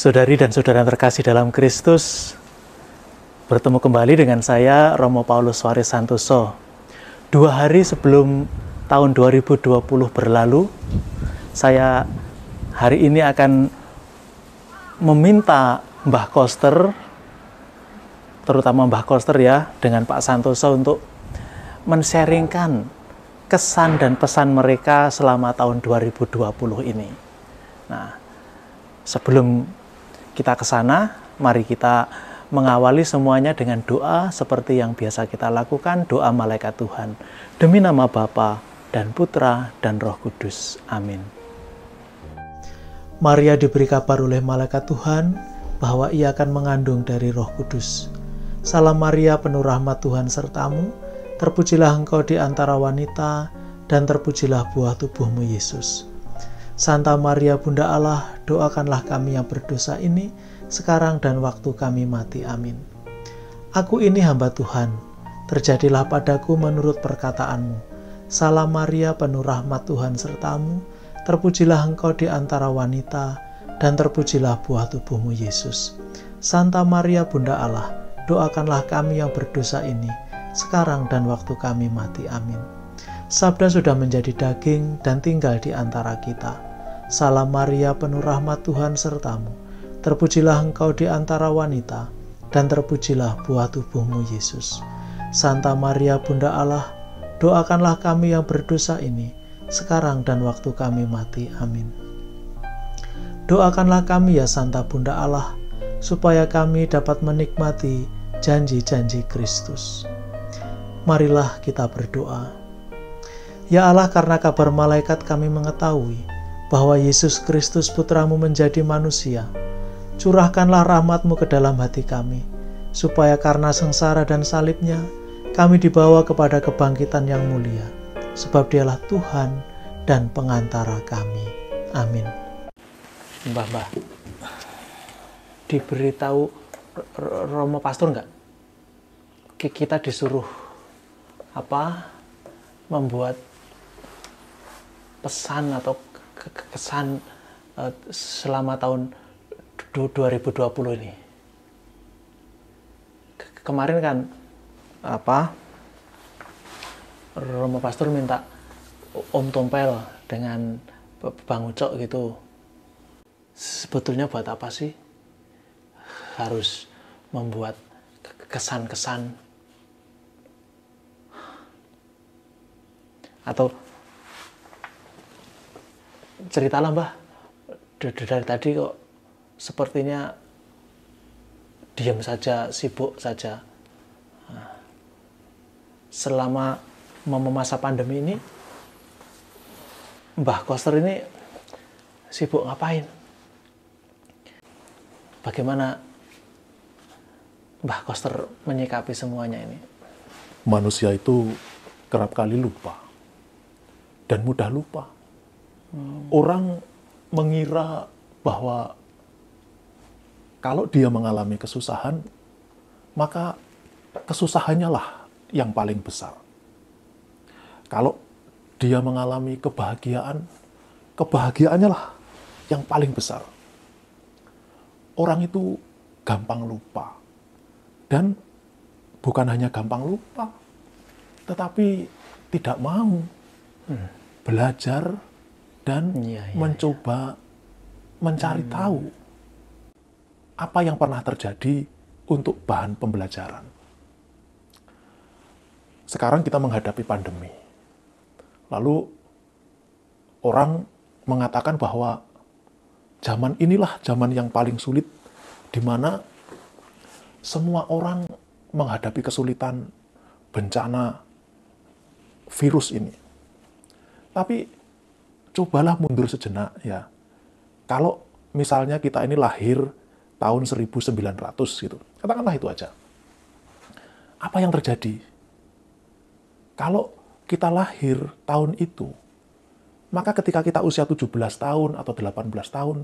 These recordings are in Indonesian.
Saudari dan saudara yang terkasih dalam Kristus, bertemu kembali dengan saya, Romo Paulus Suarez Santoso. 2 hari sebelum tahun 2020 berlalu, saya hari ini akan meminta Mbah Koster, terutama Mbah Koster ya, dengan Pak Santoso untuk men-sharingkan kesan dan pesan mereka selama tahun 2020 ini. Nah, sebelum kita ke sana, mari kita mengawali semuanya dengan doa seperti yang biasa kita lakukan, doa malaikat Tuhan. Demi nama Bapa dan Putra dan Roh Kudus. Amin. Maria diberi kabar oleh malaikat Tuhan bahwa ia akan mengandung dari Roh Kudus. Salam Maria, penuh rahmat Tuhan sertamu, terpujilah engkau di antara wanita, dan terpujilah buah tubuhmu Yesus. Santa Maria Bunda Allah, doakanlah kami yang berdosa ini, sekarang dan waktu kami mati. Amin. Aku ini hamba Tuhan, terjadilah padaku menurut perkataanmu. Salam Maria, penuh rahmat Tuhan sertamu, terpujilah engkau di antara wanita, dan terpujilah buah tubuhmu Yesus. Santa Maria Bunda Allah, doakanlah kami yang berdosa ini, sekarang dan waktu kami mati. Amin. Sabda sudah menjadi daging dan tinggal di antara kita. Salam Maria, penuh rahmat Tuhan sertamu, terpujilah engkau di antara wanita, dan terpujilah buah tubuhmu Yesus. Santa Maria Bunda Allah, doakanlah kami yang berdosa ini, sekarang dan waktu kami mati. Amin. Doakanlah kami ya Santa Bunda Allah, supaya kami dapat menikmati janji-janji Kristus. Marilah kita berdoa. Ya Allah, karena kabar malaikat kami mengetahui bahwa Yesus Kristus Putramu menjadi manusia, curahkanlah rahmat-Mu ke dalam hati kami, supaya karena sengsara dan salibnya, kami dibawa kepada kebangkitan yang mulia, sebab Dialah Tuhan dan pengantara kami. Amin. Mbah, diberitahu Romo Pastor enggak? Kita disuruh membuat pesan atau kesan selama tahun 2020 ini. Kemarin kan Romo Pastor minta Om Tompel dengan Bang Ucok gitu. Sebetulnya buat apa sih harus membuat kesan-kesan? Atau ceritalah Mbah, dari tadi kok sepertinya diam saja, sibuk saja. Selama masa pandemi ini, Mbah Koster ini sibuk ngapain? Bagaimana Mbah Koster menyikapi semuanya ini? Manusia itu kerap kali lupa dan mudah lupa. Orang mengira bahwa kalau dia mengalami kesusahan, maka kesusahannya lah yang paling besar. Kalau dia mengalami kebahagiaan, kebahagiaannya lah yang paling besar. Orang itu gampang lupa. Dan bukan hanya gampang lupa, tetapi tidak mau belajar dan mencoba mencari tahu apa yang pernah terjadi untuk bahan pembelajaran. Sekarang kita menghadapi pandemi. Lalu orang mengatakan bahwa zaman inilah zaman yang paling sulit, di mana semua orang menghadapi kesulitan bencana virus ini. Tapi cobalah mundur sejenak ya. Kalau misalnya kita ini lahir tahun 1900 gitu. Katakanlah itu aja. Apa yang terjadi? Kalau kita lahir tahun itu, maka ketika kita usia 17 tahun atau 18 tahun,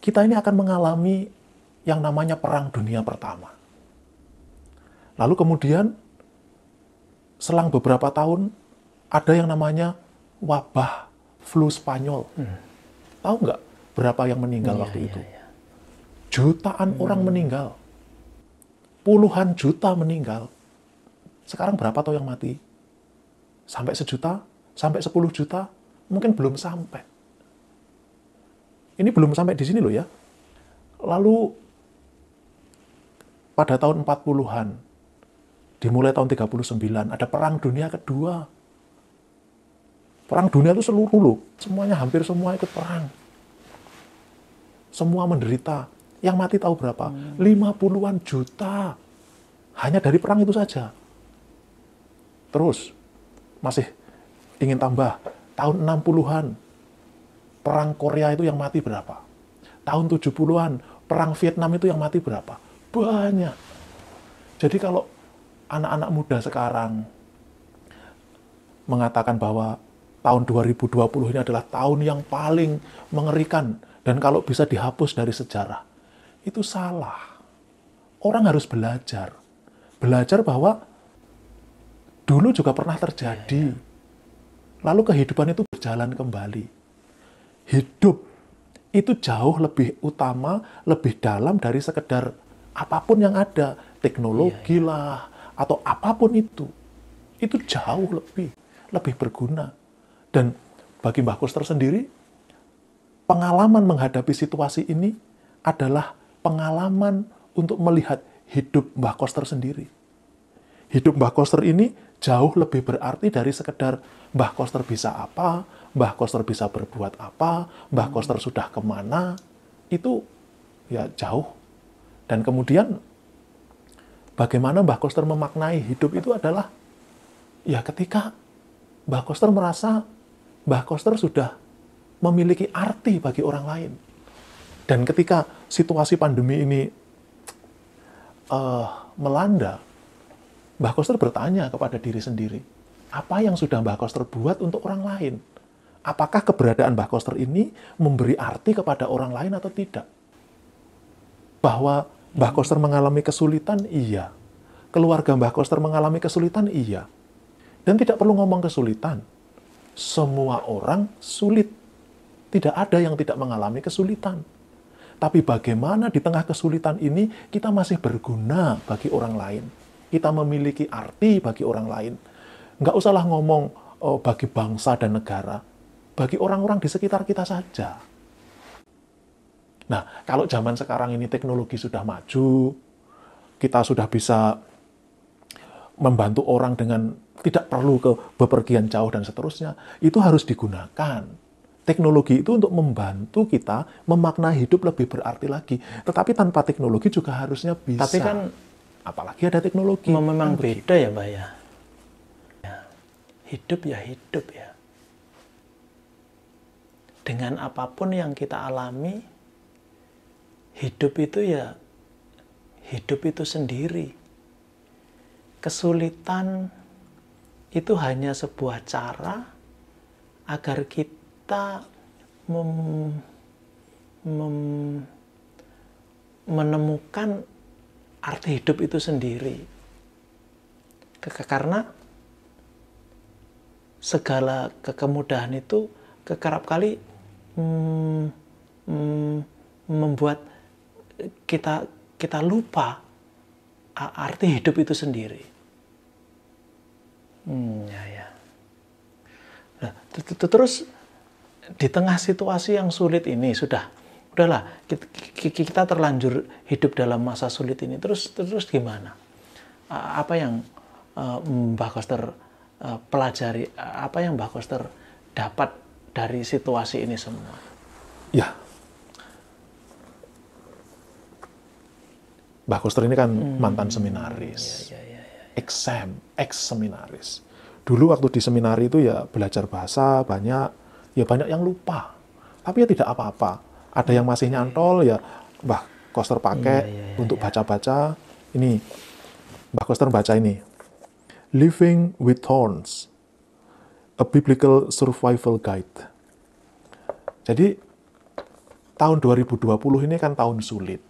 kita ini akan mengalami yang namanya Perang Dunia Pertama. Lalu kemudian selang beberapa tahun ada yang namanya wabah flu Spanyol. Tahu nggak berapa yang meninggal waktu itu? jutaan orang meninggal. Puluhan juta meninggal. Sekarang berapa toh yang mati? Sampai 1 juta? Sampai 10 juta? Mungkin belum sampai. Ini belum sampai di sini loh ya. Lalu pada tahun 40-an, dimulai tahun 39, ada Perang Dunia Kedua. Perang dunia itu seluruh loh. Semuanya, hampir semua ikut perang. Semua menderita. Yang mati tahu berapa? 50-an juta. Hanya dari perang itu saja. Terus, masih ingin tambah. Tahun 60-an, perang Korea itu yang mati berapa? Tahun 70-an, perang Vietnam itu yang mati berapa? Banyak. Jadi kalau anak-anak muda sekarang mengatakan bahwa tahun 2020 ini adalah tahun yang paling mengerikan dan kalau bisa dihapus dari sejarah, itu salah. Orang harus belajar. Belajar bahwa dulu juga pernah terjadi. Lalu kehidupan itu berjalan kembali. Hidup itu jauh lebih utama, lebih dalam dari sekedar apapun yang ada. Teknologi lah, atau apapun itu. Itu jauh lebih berguna. Dan bagi Mbah Koster sendiri, pengalaman menghadapi situasi ini adalah pengalaman untuk melihat hidup Mbah Koster sendiri. Hidup Mbah Koster ini jauh lebih berarti dari sekedar Mbah Koster bisa apa, Mbah Koster bisa berbuat apa, Mbah Koster sudah kemana, itu ya jauh. Dan kemudian bagaimana Mbah Koster memaknai hidup itu adalah ya ketika Mbah Koster merasa Mbah Koster sudah memiliki arti bagi orang lain. Dan ketika situasi pandemi ini melanda, Mbah Koster bertanya kepada diri sendiri, apa yang sudah Mbah Koster buat untuk orang lain? Apakah keberadaan Mbah Koster ini memberi arti kepada orang lain atau tidak? Bahwa Mbah Koster mengalami kesulitan, iya. Keluarga Mbah Koster mengalami kesulitan, iya. Dan tidak perlu ngomong kesulitan. Semua orang sulit. Tidak ada yang tidak mengalami kesulitan. Tapi bagaimana di tengah kesulitan ini kita masih berguna bagi orang lain. Kita memiliki arti bagi orang lain. Nggak usahlah ngomong bagi bangsa dan negara. Bagi orang-orang di sekitar kita saja. Nah, kalau zaman sekarang ini teknologi sudah maju, kita sudah bisa membantu orang dengan tidak perlu ke bepergian jauh dan seterusnya, itu harus digunakan. Teknologi itu untuk membantu kita memaknai hidup lebih berarti lagi. Tetapi tanpa teknologi juga harusnya bisa. Tapi kan apalagi ada teknologi. memang beda ya, Mbak ya. Hidup ya hidup ya. Dengan apapun yang kita alami, hidup itu ya hidup itu sendiri. Kesulitan itu hanya sebuah cara agar kita menemukan arti hidup itu sendiri. Karena segala kemudahan itu kerap kali membuat kita lupa arti hidup itu sendiri. Ya. Nah, terus di tengah situasi yang sulit ini udahlah kita terlanjur hidup dalam masa sulit ini. Terus gimana? Apa yang Mbah Koster pelajari? Apa yang Mbah Koster dapat dari situasi ini semua? Ya. Mbah Koster ini kan mantan seminaris. Ex-seminaris. Dulu waktu di seminari itu ya belajar bahasa banyak yang lupa. Tapi ya tidak apa-apa. Ada yang masih nyantol ya Mbah Koster pakai untuk baca-baca. Ini Mbah Koster baca ini. Living with Thorns, a Biblical Survival Guide. Jadi tahun 2020 ini kan tahun sulit.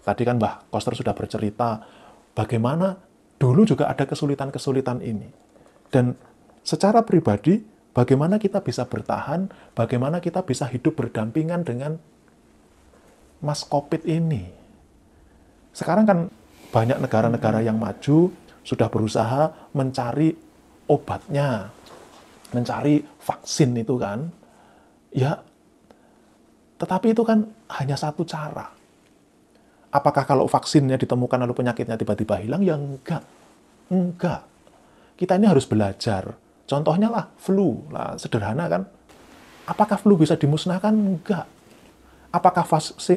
Tadi kan Mbah Koster sudah bercerita bagaimana dulu juga ada kesulitan-kesulitan ini. Dan secara pribadi, bagaimana kita bisa bertahan, bagaimana kita bisa hidup berdampingan dengan Mas COVID ini. Sekarang kan banyak negara-negara yang maju sudah berusaha mencari obatnya, mencari vaksin itu kan. Ya, tetapi itu kan hanya satu cara. Apakah kalau vaksinnya ditemukan lalu penyakitnya tiba-tiba hilang? Ya enggak. Enggak. Kita ini harus belajar. Contohnya lah flu. Lah, sederhana kan. Apakah flu bisa dimusnahkan? Enggak. Apakah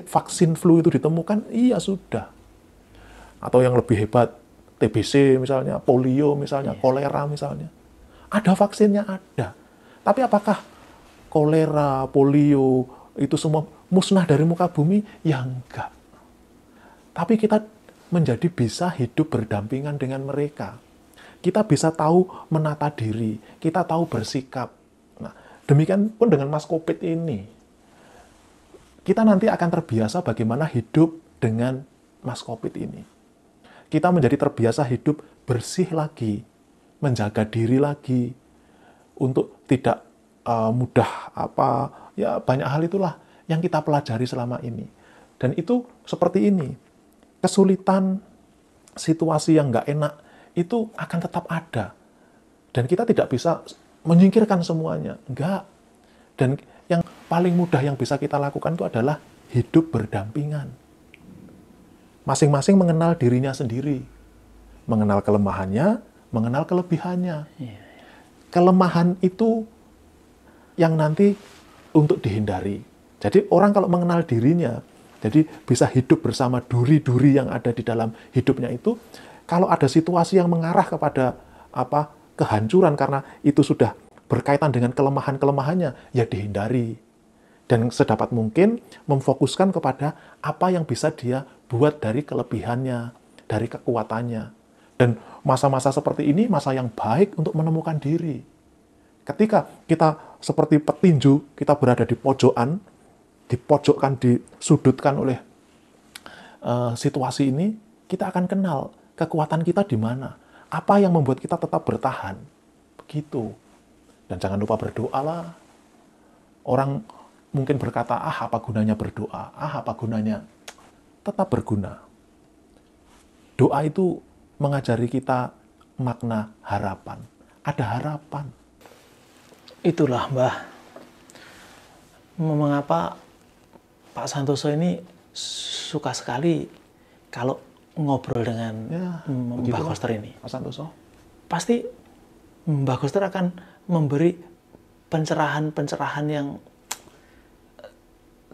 vaksin flu itu ditemukan? Iya, sudah. Atau yang lebih hebat, TBC misalnya, polio misalnya, kolera misalnya. Ada vaksinnya, ada. Tapi apakah kolera, polio, itu semua musnah dari muka bumi? Ya enggak. Tapi kita menjadi bisa hidup berdampingan dengan mereka. Kita bisa tahu menata diri, kita tahu bersikap. Nah, demikian pun dengan Mas Covid ini. Kita nanti akan terbiasa bagaimana hidup dengan Mas Covid ini. Kita menjadi terbiasa hidup bersih lagi, menjaga diri lagi, untuk tidak mudah ya banyak hal itulah yang kita pelajari selama ini. Dan itu seperti ini, kesulitan, situasi yang nggak enak, itu akan tetap ada. Dan kita tidak bisa menyingkirkan semuanya. Enggak. Dan yang paling mudah yang bisa kita lakukan itu adalah hidup berdampingan. Masing-masing mengenal dirinya sendiri. Mengenal kelemahannya, mengenal kelebihannya. Kelemahan itu yang nanti untuk dihindari. Jadi orang kalau mengenal dirinya, jadi bisa hidup bersama duri-duri yang ada di dalam hidupnya itu. Kalau ada situasi yang mengarah kepada kehancuran karena itu sudah berkaitan dengan kelemahan-kelemahannya, ya dihindari. Dan sedapat mungkin memfokuskan kepada apa yang bisa dia buat dari kelebihannya, dari kekuatannya. Dan masa-masa seperti ini masa yang baik untuk menemukan diri. Ketika kita seperti petinju, kita berada di pojokan, dipojokkan, disudutkan oleh situasi ini, kita akan kenal kekuatan kita di mana. Apa yang membuat kita tetap bertahan. Begitu. Dan jangan lupa berdoa lah. Orang mungkin berkata, apa gunanya berdoa? Apa gunanya? Tetap berguna. Doa itu mengajari kita makna harapan. Ada harapan. Itulah, Mbah, mengapa Pak Santoso ini suka sekali kalau ngobrol dengan Mbah Koster ini. Pak Santoso. Pasti Mbah Koster akan memberi pencerahan-pencerahan yang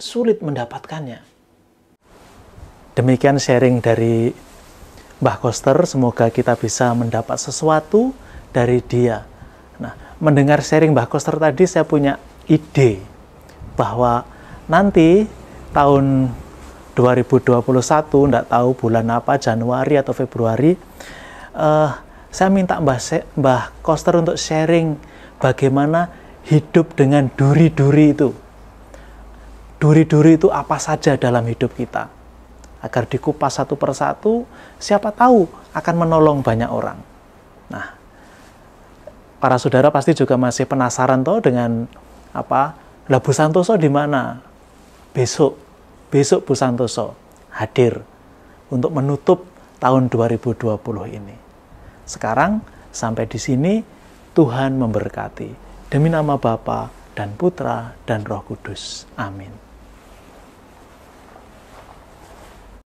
sulit mendapatkannya. Demikian sharing dari Mbah Koster, semoga kita bisa mendapat sesuatu dari dia. Nah, mendengar sharing Mbah Koster tadi, saya punya ide bahwa nanti tahun 2021, enggak tahu bulan apa, Januari atau Februari, saya minta Mbah Koster untuk sharing bagaimana hidup dengan duri-duri itu. Duri-duri itu apa saja dalam hidup kita. Agar dikupas satu persatu, siapa tahu akan menolong banyak orang. Nah, para saudara pasti juga masih penasaran toh dengan lah Bu Santoso di mana? Besok Bu Santoso hadir untuk menutup tahun 2020 ini. Sekarang sampai di sini, Tuhan memberkati. Demi nama Bapa dan Putra dan Roh Kudus. Amin.